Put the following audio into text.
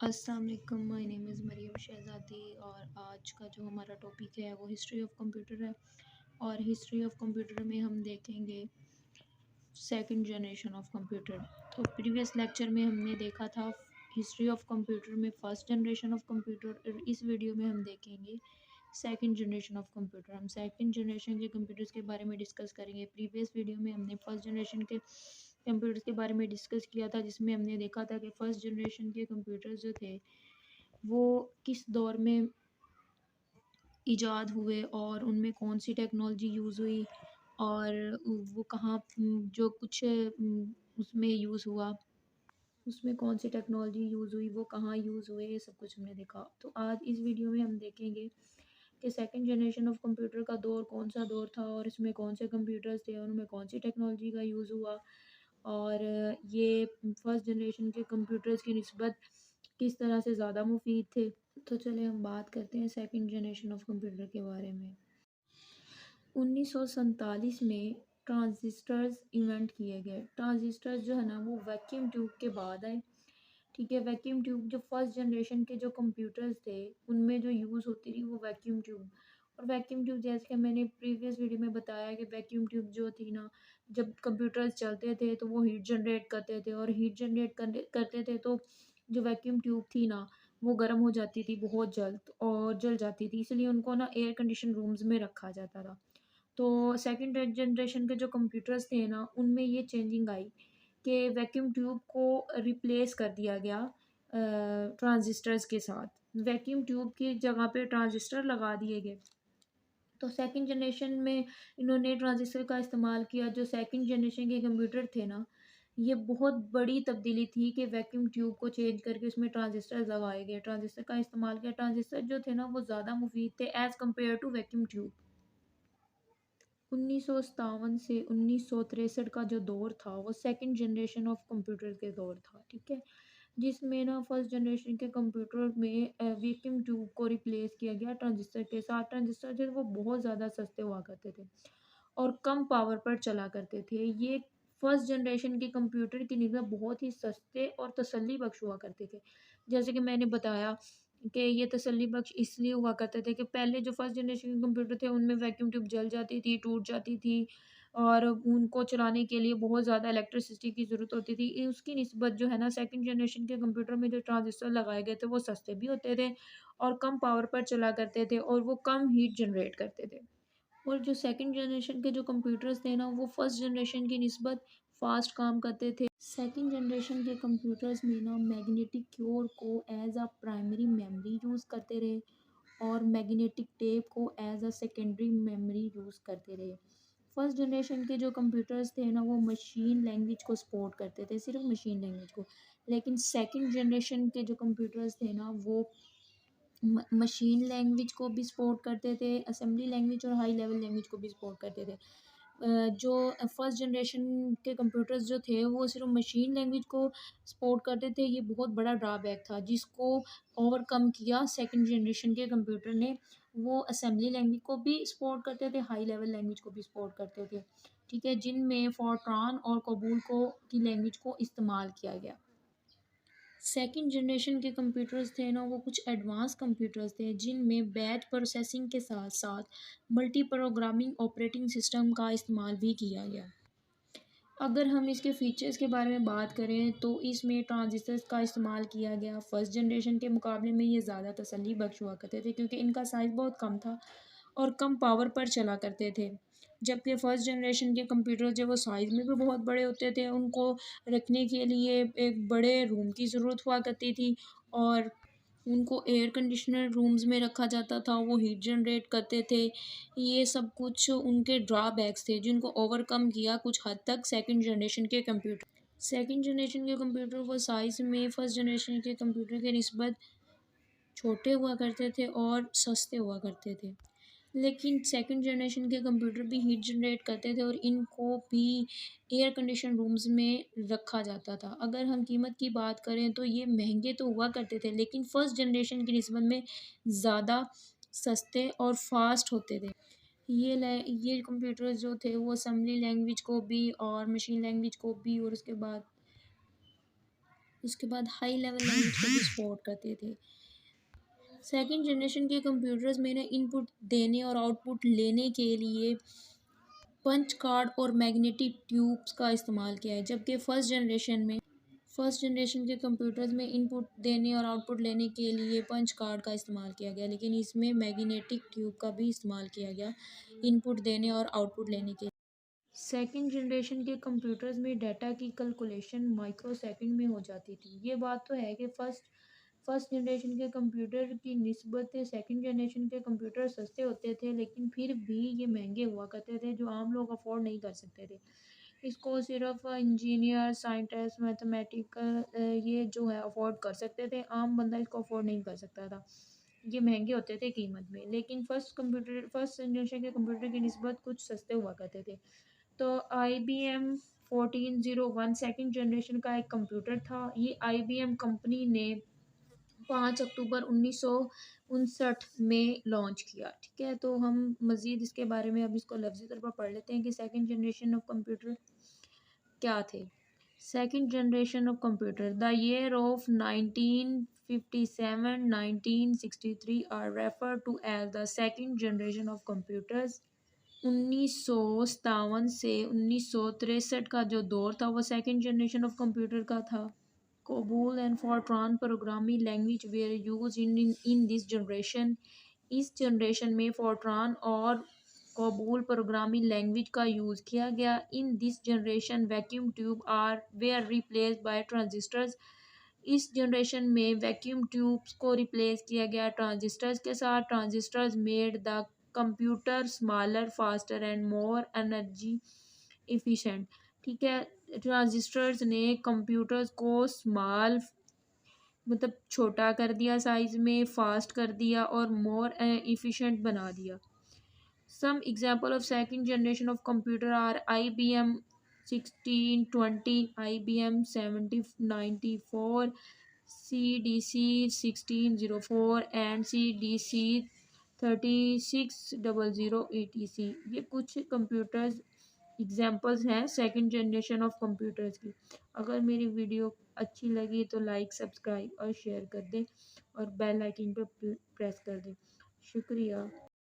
अस्सलाम वालेकुम, my name is Maryam शहज़ादी और आज का जो हमारा टॉपिक है वो हिस्ट्री ऑफ कंप्यूटर है। और हिस्ट्री ऑफ कंप्यूटर में हम देखेंगे सेकंड जनरेशन ऑफ कंप्यूटर। तो प्रीवियस लेक्चर में हमने देखा था हिस्ट्री ऑफ कंप्यूटर में फर्स्ट जनरेशन ऑफ कंप्यूटर, और इस वीडियो में हम देखेंगे सेकंड जनरेशन ऑफ कंप्यूटर। हम सेकंड जनरेशन के कंप्यूटर्स के बारे में डिस्कस करेंगे। प्रीवियस वीडियो में हमने फर्स्ट जनरेशन के कंप्यूटर्स के बारे में डिस्कस किया था, जिसमें हमने देखा था कि फर्स्ट जनरेशन के कंप्यूटर्स जो थे वो किस दौर में इजाद हुए और उनमें कौन सी टेक्नोलॉजी यूज़ हुई और वो कहाँ जो कुछ उसमें यूज़ हुआ, उसमें कौन सी टेक्नोलॉजी यूज़ हुई, वो कहाँ यूज़ हुए, ये सब कुछ हमने देखा। तो आज इस वीडियो में हम देखेंगे कि सेकंड जनरेशन ऑफ कंप्यूटर का दौर कौन सा दौर था और इसमें कौन से कंप्यूटर्स थे और उनमें कौन सी टेक्नोलॉजी का यूज़ हुआ, और ये फर्स्ट जनरेशन के कंप्यूटर्स की निस्बत किस तरह से ज़्यादा मुफीद थे। तो चलिए हम बात करते हैं सेकंड जनरेशन ऑफ कंप्यूटर के बारे में। 1947 में ट्रांजिस्टर्स इन्वेंट किए गए। ट्रांजिस्टर्स जो है ना वो वैक्यूम ट्यूब के बाद आए। ठीक है, वैक्यूम ट्यूब जो फर्स्ट जनरेशन के जो कंप्यूटर्स थे उनमें जो यूज़ होती थी वो वैक्यूम ट्यूब। और वैक्यूम ट्यूब जैसे कि मैंने प्रीवियस वीडियो में बताया कि वैक्यूम ट्यूब जो थी ना, जब कंप्यूटर्स चलते थे तो वो हीट जनरेट करते थे, और हीट जनरेट करते थे तो जो वैक्यूम ट्यूब थी ना वो गर्म हो जाती थी बहुत जल्द और जल जाती थी, इसलिए उनको ना एयर कंडीशन रूम्स में रखा जाता था। तो सेकंड जनरेशन के जो कंप्यूटर्स थे ना उनमें ये चेंजिंग आई कि वैक्यूम ट्यूब को रिप्लेस कर दिया गया ट्रांजिस्टर्स के साथ। वैक्यूम ट्यूब की जगह पे ट्रांजिस्टर लगा दिए गए। तो सेकंड जनरेशन में इन्होंने ट्रांजिस्टर का इस्तेमाल किया। जो सेकंड जनरेशन के कंप्यूटर थे ना, ये बहुत बड़ी तब्दीली थी कि वैक्यूम ट्यूब को चेंज करके उसमें ट्रांजिस्टर लगाए गए, ट्रांजिस्टर का इस्तेमाल किया। ट्रांजिस्टर जो थे ना वो ज़्यादा मुफीद थे as compare to vacuum tube. 1957 से 1963 का जो दौर था वो सेकंड जनरेशन ऑफ कंप्यूटर के दौर था। ठीक है, जिसमें ना फर्स्ट जनरेशन के कंप्यूटर में वैक्यूम ट्यूब को रिप्लेस किया गया ट्रांजिस्टर के साथ। ट्रांजिस्टर थे वो बहुत ज़्यादा सस्ते हुआ करते थे और कम पावर पर चला करते थे। ये फर्स्ट जनरेशन के कंप्यूटर की निस्बत बहुत ही सस्ते और तसल्ली बख्श हुआ करते थे। जैसे कि मैंने बताया कि ये तसल्ली बख्श इसलिए हुआ करते थे कि पहले जो फर्स्ट जनरेशन के कंप्यूटर थे उनमें वैक्यूम ट्यूब जल जाती थी, टूट जाती थी, और उनको चलाने के लिए बहुत ज़्यादा इलेक्ट्रिसिटी की ज़रूरत होती थी। उसकी निस्बत जो है ना सेकंड जनरेशन के कंप्यूटर में जो ट्रांजिस्टर लगाए गए थे वो सस्ते भी होते थे और कम पावर पर चला करते थे और वो कम हीट जनरेट करते थे। और जो सेकंड जनरेशन के जो कंप्यूटर्स थे ना वो फर्स्ट जनरेशन की निस्बत फास्ट काम करते थे। सेकंड जनरेशन के कंप्यूटर्स में ना मैग्नेटिक क्योर को as a primary memory use करते रहे और मैग्नेटिक टेप को as a secondary memory use करते रहे। फर्स्ट जनरेशन के जो कंप्यूटर्स थे ना वो मशीन लैंग्वेज को सपोर्ट करते थे, सिर्फ मशीन लैंग्वेज को। लेकिन सेकंड जनरेशन के जो कंप्यूटर्स थे ना वो मशीन लैंग्वेज को भी सपोर्ट करते थे, असेंबली लैंग्वेज और हाई लेवल लैंग्वेज को भी सपोर्ट करते थे। जो फर्स्ट जनरेशन के कंप्यूटर्स जो थे वो सिर्फ मशीन लैंग्वेज को सपोर्ट करते थे। ये बहुत बड़ा ड्रॉबैक था जिसको ओवरकम किया सेकंड जनरेशन के कंप्यूटर ने। वो असेंबली लैंग्वेज को भी सपोर्ट करते थे, हाई लेवल लैंग्वेज को भी सपोर्ट करते थे। ठीक है, जिनमें फोर्ट्रान और कबूल को की लैंग्वेज को इस्तेमाल किया गया। सेकंड जनरेशन के कंप्यूटर्स थे ना वो कुछ एडवांस कंप्यूटर्स थे जिनमें बैच प्रोसेसिंग के साथ साथ मल्टी प्रोग्रामिंग ऑपरेटिंग सिस्टम का इस्तेमाल भी किया गया। अगर हम इसके फीचर्स के बारे में बात करें तो इसमें ट्रांजिस्टर्स का इस्तेमाल किया गया। फर्स्ट जनरेशन के मुकाबले में ये ज़्यादा तसल्ली बख्श हुआ करते थे क्योंकि इनका साइज़ बहुत कम था और कम पावर पर चला करते थे। जबकि फर्स्ट जनरेशन के कंप्यूटर जो वो साइज़ में भी बहुत बड़े होते थे, उनको रखने के लिए एक बड़े रूम की ज़रूरत हुआ करती थी और उनको एयर कंडीशनर रूम्स में रखा जाता था, वो हीट जनरेट करते थे। ये सब कुछ उनके ड्रॉबैक्स थे जिनको ओवरकम किया कुछ हद तक सेकंड जनरेशन के कंप्यूटर। सेकंड जनरेशन के कंप्यूटर वो साइज़ में फर्स्ट जनरेशन के कंप्यूटर के निस्बत छोटे हुआ करते थे और सस्ते हुआ करते थे। लेकिन सेकंड जनरेशन के कंप्यूटर भी हीट जनरेट करते थे और इनको भी एयर कंडीशन रूम्स में रखा जाता था। अगर हम कीमत की बात करें तो ये महंगे तो हुआ करते थे लेकिन फर्स्ट जनरेशन की निस्बत में ज़्यादा सस्ते और फास्ट होते थे। ये कंप्यूटर्स जो थे वो असेंबली लैंग्वेज को भी और मशीन लैंग्वेज को भी और उसके बाद उसके बाद हाई लेवल लैंग्वेज को भी सपोर्ट करते थे। सेकंड जनरेशन के कंप्यूटर्स में ना इनपुट देने और आउटपुट लेने के लिए पंच कार्ड और मैग्नेटिक ट्यूब्स का इस्तेमाल किया है, जबकि फर्स्ट जनरेशन के कंप्यूटर्स में इनपुट देने और आउटपुट लेने के लिए पंच कार्ड का इस्तेमाल किया गया, लेकिन इसमें मैग्नेटिक ट्यूब का भी इस्तेमाल किया गया इनपुट देने और आउटपुट लेने के। सेकंड जनरेशन के कंप्यूटर्स में डाटा की कैलकुलेशन माइक्रो सेकंड में हो जाती थी। ये बात तो है कि फर्स्ट जनरेशन के कंप्यूटर की निस्बत सेकंड जनरेशन के कंप्यूटर सस्ते होते थे, लेकिन फिर भी ये महंगे हुआ करते थे, जो आम लोग अफोर्ड नहीं कर सकते थे। इसको सिर्फ इंजीनियर, साइंटिस्ट, मैथमेटिकल ये जो है अफोर्ड कर सकते थे, आम बंदा इसको अफोर्ड नहीं कर सकता था। ये महंगे होते थे कीमत में, लेकिन फर्स्ट जनरेशन के कंप्यूटर की निस्बत कुछ सस्ते हुआ करते थे। तो IBM 1401 सेकंड जनरेशन का एक कंप्यूटर था। ये IBM कंपनी ने 5 अक्टूबर 1959 में लॉन्च किया। ठीक है, तो हम मज़ीद इसके बारे में अब इसको लफ्ज़ी तौर पर पढ़ लेते हैं कि सेकंड जनरेशन ऑफ कंप्यूटर क्या थे। Second generation of computer, the year of 1957 1963 are refer to as the second generation of computers. 1957 से 1963 का जो दौर था वो सेकंड जनरेशन ऑफ कंप्यूटर का था। COBOL and Fortran programming language were used in this generation. इस जनरेशन में फोर्ट्रान और COBOL प्रोग्रामिंग लैंग्वेज का यूज़ किया गया। In this generation vacuum tube are were replace by transistors. इस जनरेशन में वैक्यूम ट्यूब्स को रिप्लेस किया गया ट्रांजिस्टर्स के साथ। Transistors made the computer smaller, faster and more energy efficient. ठीक है, ट्रांजिस्टर्स ने कंप्यूटर्स को स्मॉल मतलब छोटा कर दिया, साइज में फास्ट कर दिया और मोर इफिशिएंट बना दिया। Some example of second generation of computer are IBM 1620, IBM 7094, CDC 1604 and CDC 3600 etc। ये कुछ कंप्यूटर्स एग्जांपल्स हैं सेकंड जनरेशन ऑफ कंप्यूटर्स की। अगर मेरी वीडियो अच्छी लगी तो लाइक, सब्सक्राइब और शेयर कर दें और बेल आइकन पर प्रेस कर दें। शुक्रिया।